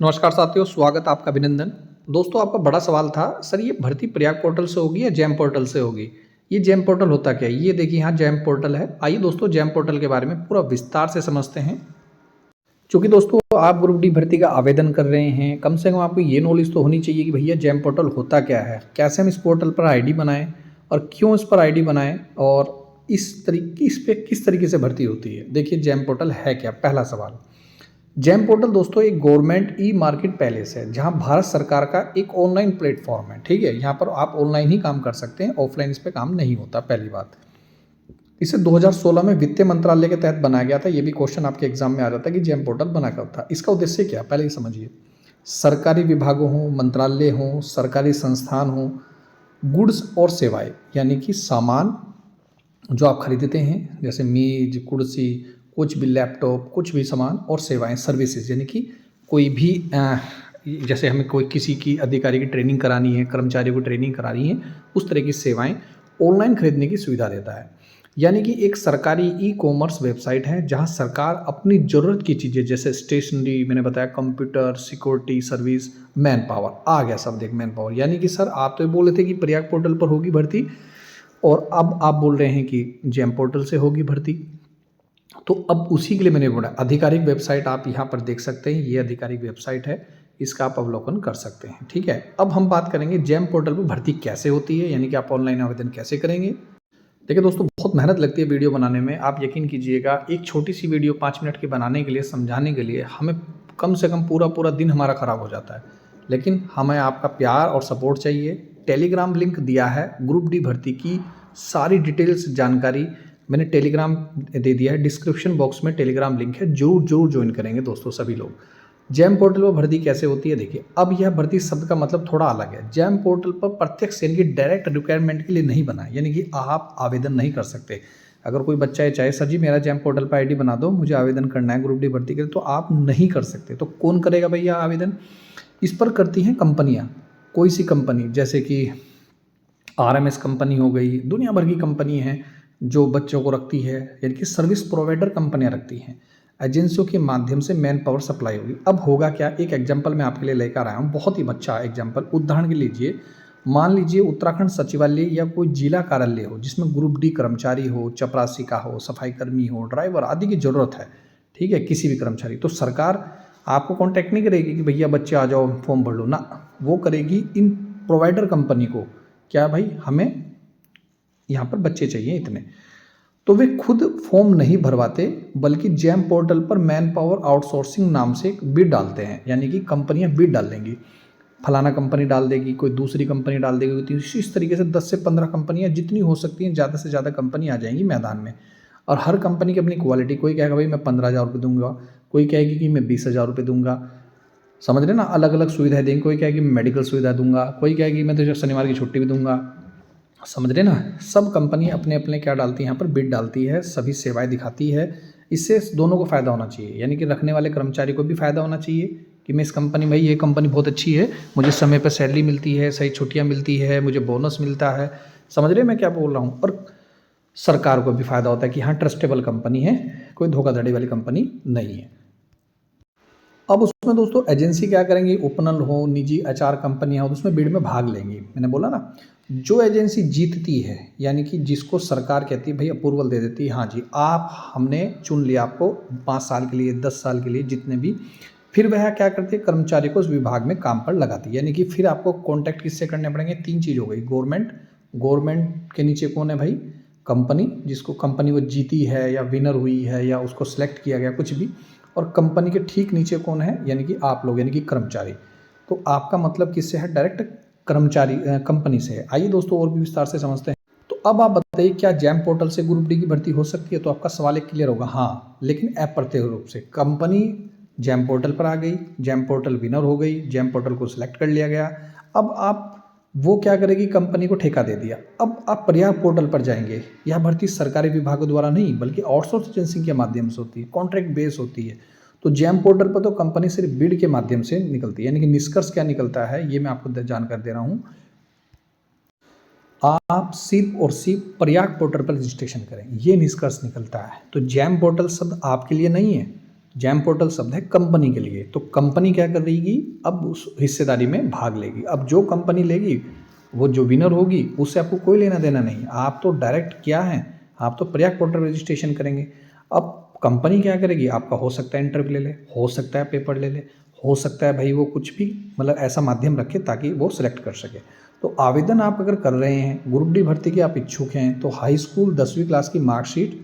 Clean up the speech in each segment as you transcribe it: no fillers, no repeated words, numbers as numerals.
नमस्कार साथियों, स्वागत आपका, अभिनंदन। दोस्तों, आपका बड़ा सवाल था, सर ये भर्ती प्रयाग पोर्टल से होगी या जैम पोर्टल से होगी? ये जैम पोर्टल होता क्या है? ये देखिए यहाँ जैम पोर्टल है। आइए दोस्तों, जैम पोर्टल के बारे में पूरा विस्तार से समझते हैं। चूँकि दोस्तों आप ग्रुप डी भर्ती का आवेदन कर रहे हैं, कम से कम आपको ये नॉलेज तो होनी चाहिए कि भैया जैम पोर्टल होता क्या है, कैसे हम इस पोर्टल पर आईडी बनाएं और क्यों इस पर आईडी बनाएं और इस पे किस तरीके से भर्ती होती है। देखिए जैम पोर्टल है क्या, पहला सवाल। जैम पोर्टल दोस्तों एक गवर्नमेंट ई मार्केट पैलेस है, जहां भारत सरकार का एक ऑनलाइन प्लेटफॉर्म है। ठीक है, यहां पर आप ऑनलाइन ही काम कर सकते हैं, ऑफलाइन इस पे काम नहीं होता। पहली बात, इसे 2016 में वित्त मंत्रालय के तहत बनाया गया था। ये भी क्वेश्चन आपके एग्जाम में आ जाता है कि जैम पोर्टल बना कब था। इसका उद्देश्य क्या, पहले ही समझिए। सरकारी विभागों हों, मंत्रालय हों, सरकारी संस्थान हों, गुड्स और सेवाएं यानी कि सामान जो आप खरीदते हैं, जैसे मेज, कुर्सी, कुछ भी लैपटॉप, कुछ भी सामान, और सेवाएं, सर्विसेज यानी कि कोई भी जैसे हमें कोई किसी की अधिकारी की ट्रेनिंग करानी है, कर्मचारियों को ट्रेनिंग करानी है, उस तरह की सेवाएं ऑनलाइन खरीदने की सुविधा देता है। यानी कि एक सरकारी ई कॉमर्स वेबसाइट है जहां सरकार अपनी ज़रूरत की चीज़ें, जैसे स्टेशनरी, मैंने बताया computer, security service, manpower, आ गया सब देख मैन पावर। यानी कि सर आप तो बोले थे कि प्रयाग पोर्टल पर होगी भर्ती, और अब आप बोल रहे हैं कि जैम पोर्टल से होगी भर्ती। तो अब उसी के लिए मैंने बोला, आधिकारिक वेबसाइट आप यहाँ पर देख सकते हैं। ये आधिकारिक वेबसाइट है, इसका आप अवलोकन कर सकते हैं। ठीक है, अब हम बात करेंगे जैम पोर्टल पर भर्ती कैसे होती है, यानी कि आप ऑनलाइन आवेदन कैसे करेंगे। देखिए दोस्तों, बहुत मेहनत लगती है वीडियो बनाने में। आप यकीन कीजिएगा, एक छोटी सी वीडियो 5 मिनट की बनाने के लिए, समझाने के लिए हमें कम से कम पूरा पूरा दिन हमारा ख़राब हो जाता है। लेकिन हमें आपका प्यार और सपोर्ट चाहिए। टेलीग्राम लिंक दिया है, ग्रुप डी भर्ती की सारी डिटेल्स जानकारी मैंने टेलीग्राम दे दिया है। डिस्क्रिप्शन बॉक्स में टेलीग्राम लिंक है, जरूर ज्वाइन करेंगे दोस्तों सभी लोग। जैम पोर्टल पर भर्ती कैसे होती है, देखिए। अब यह भर्ती शब्द का मतलब थोड़ा अलग है। जैम पोर्टल पर प्रत्यक्ष यानी कि डायरेक्ट रिक्वायरमेंट के लिए नहीं बना है, यानी कि आप आवेदन नहीं कर सकते। अगर कोई बच्चा है चाहे, सर जी मेरा जैम पोर्टल पर आईडी बना दो, मुझे आवेदन करना है ग्रुप डी भर्ती के लिए, तो आप नहीं कर सकते। तो कौन करेगा भैया आवेदन? इस पर करती हैं कंपनियाँ, कोई सी कंपनी, जैसे कि आरएमएस कंपनी हो गई, दुनिया भर की कंपनी हैं जो बच्चों को रखती है, यानी कि सर्विस प्रोवाइडर कंपनियां रखती हैं। एजेंसियों के माध्यम से मैन पावर सप्लाई होगी। अब होगा क्या, एक एग्जांपल मैं आपके लिए लेकर आया हूँ, बहुत ही अच्छा एग्जांपल। उदाहरण के लीजिए, मान लीजिए उत्तराखंड सचिवालय या कोई जिला कार्यालय हो, जिसमें ग्रुप डी कर्मचारी हो, चपरासी का हो, सफाई कर्मी हो, ड्राइवर आदि की जरूरत है। ठीक है, किसी भी कर्मचारी, तो सरकार आपको कॉन्टैक्ट नहीं करेगी कि भैया बच्चे आ जाओ फॉर्म भर लो ना, वो करेगी इन प्रोवाइडर कंपनी को, क्या भाई हमें यहाँ पर बच्चे चाहिए इतने। तो वे खुद फॉर्म नहीं भरवाते, बल्कि जैम पोर्टल पर मैन पावर आउटसोर्सिंग नाम से एक बिड डालते हैं। यानी कि कंपनियां बिड डाल देंगी, फलाना कंपनी डाल देगी, कोई दूसरी कंपनी डाल देगी, तो इस तरीके से 10 से 15 कंपनियां जितनी हो सकती हैं, ज़्यादा से ज़्यादा कंपनी आ जाएंगी मैदान में। और हर कंपनी की अपनी क्वालिटी, कोई कहेगा भाई मैं 15,000 रुपये दूंगा, कोई कहेगी कि मैं 20,000 रुपये दूंगा, समझ रहे ना, अलग अलग सुविधाएं देंगे। कोई कहेगी मेडिकल सुविधा दूंगा, कोई कहेगी मैं तो शनिवार की छुट्टी भी दूंगा, समझ रहे ना। सब कंपनी अपने अपने क्या डालती है, यहाँ पर बिड डालती है, सभी सेवाएं दिखाती है। इससे दोनों को फ़ायदा होना चाहिए, यानी कि रखने वाले कर्मचारी को भी फ़ायदा होना चाहिए कि मैं इस कंपनी, भाई ये कंपनी बहुत अच्छी है, मुझे समय पर सैलरी मिलती है, सही छुट्टियाँ मिलती है, मुझे बोनस मिलता है। समझ रहे मैं क्या बोल रहा हूँ। और सरकार को भी फ़ायदा होता है कि हाँ ट्रस्टेबल कंपनी है, कोई धोखाधड़ी वाली कंपनी नहीं है। अब उसमें दोस्तों एजेंसी क्या करेंगी, ओपनल हो, निजी एचआर कंपनियां हो, तो उसमें बिड में भाग लेंगी। मैंने बोला ना, जो एजेंसी जीतती है, यानी कि जिसको सरकार कहती है भाई अप्रूवल दे देती है, हाँ जी आप, हमने चुन लिया आपको 5 साल के लिए, 10 साल के लिए, जितने भी, फिर वह क्या करती है, कर्मचारी को उस विभाग में काम पर लगाती है। यानी कि फिर आपको कॉन्टैक्ट किससे करने पड़ेंगे, 3 चीज़ हो गई। गवर्नमेंट के नीचे कौन है भाई, कंपनी, जिसको कंपनी वो जीती है या विनर हुई है या उसको सिलेक्ट किया गया कुछ भी, और कंपनी के ठीक नीचे कौन है, यानी कि आप लोग, यानी कि कर्मचारी। तो आपका मतलब किससे है, डायरेक्ट कर्मचारी कंपनी से है। आइए दोस्तों और भी विस्तार से समझते हैं। तो अब आप बताइए, क्या जैम पोर्टल से ग्रुप डी की भर्ती हो सकती है? तो आपका सवाल एक क्लियर होगा, हाँ, लेकिन अप्रत्यक्ष रूप से। कंपनी जैम पोर्टल पर आ गई, जैम पोर्टल विनर हो गई, जैम पोर्टल को सिलेक्ट कर लिया गया। अब आप, वो क्या करेगी, कंपनी को ठेका दे दिया। अब आप प्रयाग पोर्टल पर जाएंगे। यह भर्ती सरकारी विभागों द्वारा नहीं, बल्कि आउटसोर्स एजेंसी के माध्यम से होती है, कॉन्ट्रैक्ट बेस होती है। तो जैम पोर्टल पर तो कंपनी सिर्फ बिड के माध्यम से निकलती है। यानी कि निष्कर्ष क्या निकलता है, ये मैं आपको जानकारी दे रहा हूँ। आप सिर्फ और सिर्फ प्रयाग पोर्टल पर रजिस्ट्रेशन करें, ये निष्कर्ष निकलता है। तो जैम पोर्टल शब्द आपके लिए नहीं है, जैम पोर्टल शब्द है कंपनी के लिए। तो कंपनी क्या कर रही, अब उस हिस्सेदारी में भाग लेगी। अब जो कंपनी लेगी वो जो विनर होगी उससे आपको कोई लेना देना नहीं। आप तो डायरेक्ट क्या है, आप तो प्रयाग पोर्टल रजिस्ट्रेशन करेंगे। अब कंपनी क्या करेगी, आपका हो सकता है इंटरव्यू ले ले, हो सकता है पेपर ले ले, हो सकता है भाई वो कुछ भी मतलब ऐसा माध्यम रखे ताकि वो सिलेक्ट कर सके। तो आवेदन आप अगर कर रहे हैं, ग्रुप डी भर्ती के आप इच्छुक हैं, तो हाई स्कूल 10वीं क्लास की मार्कशीट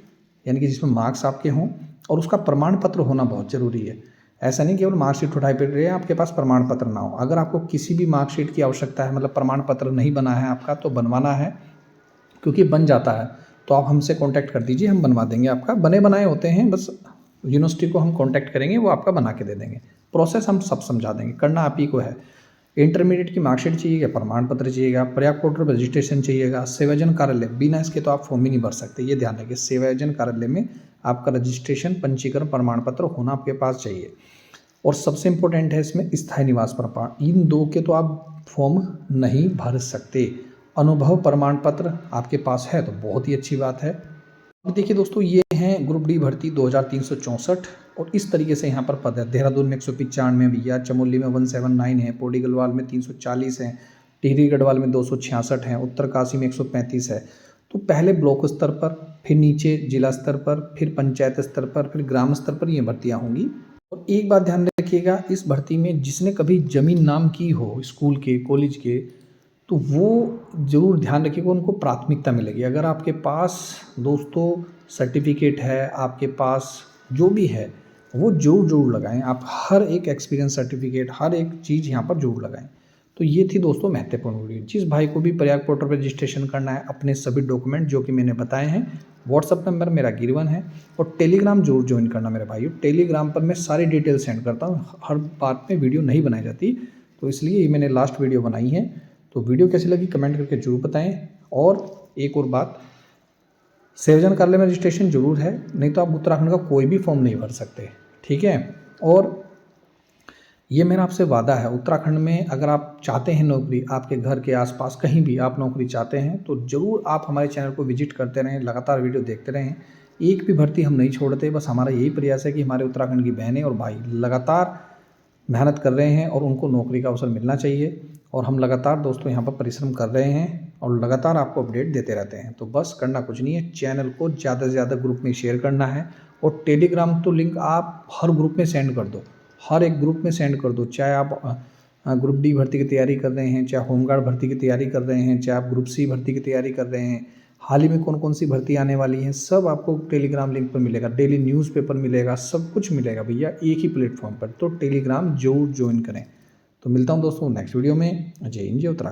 यानी कि जिसमें मार्क्स आपके हों और उसका प्रमाण पत्र होना बहुत ज़रूरी है। ऐसा नहीं केवल मार्कशीट उठाई फिर रहे हैं, आपके पास प्रमाण पत्र ना हो। अगर आपको किसी भी मार्कशीट की आवश्यकता है, मतलब प्रमाण पत्र नहीं बना है आपका, तो बनवाना है, क्योंकि बन जाता है तो आप हमसे कांटेक्ट कर दीजिए, हम बनवा देंगे आपका। बने बनाए होते हैं, बस यूनिवर्सिटी को हम कांटेक्ट करेंगे, वो आपका बना के दे देंगे। प्रोसेस हम सब समझा देंगे, करना आप ही को है। इंटरमीडिएट की मार्कशीट चाहिएगा, प्रमाण पत्र चाहिएगा, प्रयाग पोर्टल पर रजिस्ट्रेशन चाहिएगा, सेवायोजन कार्यालय, बिना इसके तो आप फॉर्म ही नहीं भर सकते, ये ध्यान रखिए। सेवायोजन कार्यालय में आपका रजिस्ट्रेशन, पंजीकरण प्रमाण पत्र होना आपके पास चाहिए। और सबसे इम्पोर्टेंट है इसमें स्थायी निवास प्रमाण, इन दो के तो आप फॉर्म नहीं भर सकते। अनुभव प्रमाण पत्र आपके पास है तो बहुत ही अच्छी बात है। अब देखिए दोस्तों, ये हैं ग्रुप डी भर्ती 2364 और इस तरीके से यहाँ पर पद है। देहरादून में 195 भैया, चमोली में 179 है, पौड़ी गढ़वाल में 340 है, टिहरी गढ़वाल में 266 है, उत्तरकाशी में 135 है। तो पहले ब्लॉक स्तर पर, फिर नीचे जिला स्तर पर, फिर पंचायत स्तर पर, फिर ग्राम स्तर पर ये भर्तियाँ होंगी। और एक बात ध्यान रखिएगा, इस भर्ती में जिसने कभी जमीन नाम की हो स्कूल के, कॉलेज के, तो वो ज़रूर ध्यान रखिएगा, उनको प्राथमिकता मिलेगी। अगर आपके पास दोस्तों सर्टिफिकेट है, आपके पास जो भी है, वो जरूर लगाएं। आप हर एक एक्सपीरियंस सर्टिफिकेट, हर एक चीज़ यहाँ पर जरूर लगाएं। तो ये थी दोस्तों महत्वपूर्ण वीडियो। जिस भाई को भी प्रयाग पोर्टल पर रजिस्ट्रेशन करना है, अपने सभी डॉक्यूमेंट जो कि मैंने बताए हैं, व्हाट्सअप नंबर मेरा गिरवन है, और टेलीग्राम जरूर ज्वाइन करना मेरे भाइयों। टेलीग्राम पर मैं सारी डिटेल सेंड करता हूँ, हर बात में वीडियो नहीं बनाई जाती, तो इसलिए ये मैंने लास्ट वीडियो बनाई है। तो वीडियो कैसी लगी कमेंट करके जरूर बताएं। और एक और बात, सेवायोजन कार्यालय में रजिस्ट्रेशन जरूर है, नहीं तो आप उत्तराखंड का कोई भी फॉर्म नहीं भर सकते, ठीक है। और ये मेरा आपसे वादा है, उत्तराखंड में अगर आप चाहते हैं नौकरी, आपके घर के आसपास कहीं भी आप नौकरी चाहते हैं, तो ज़रूर आप हमारे चैनल को विजिट करते रहें, लगातार वीडियो देखते रहें। एक भी भर्ती हम नहीं छोड़ते, बस हमारा यही प्रयास है कि हमारे उत्तराखंड की बहनें और भाई लगातार मेहनत कर रहे हैं और उनको नौकरी का अवसर मिलना चाहिए। और हम लगातार दोस्तों यहाँ पर परिश्रम कर रहे हैं और लगातार आपको अपडेट देते रहते हैं। तो बस करना कुछ नहीं है, चैनल को ज़्यादा से ज़्यादा ग्रुप में शेयर करना है, और टेलीग्राम तो लिंक आप हर ग्रुप में सेंड कर दो, हर एक ग्रुप में सेंड कर दो। चाहे आप ग्रुप डी भर्ती की तैयारी कर रहे हैं, चाहे होमगार्ड भर्ती की तैयारी कर रहे हैं, चाहे आप ग्रुप सी भर्ती की तैयारी कर रहे हैं, हाल ही में कौन कौन सी भर्ती आने वाली है, सब आपको टेलीग्राम लिंक पर मिलेगा। डेली न्यूज़पेपर मिलेगा, सब कुछ मिलेगा भैया एक ही प्लेटफॉर्म पर। तो टेलीग्राम जरूर ज्वाइन करें। तो मिलता हूँ दोस्तों नेक्स्ट वीडियो में। जय हिंद, जय उत्तराखंड।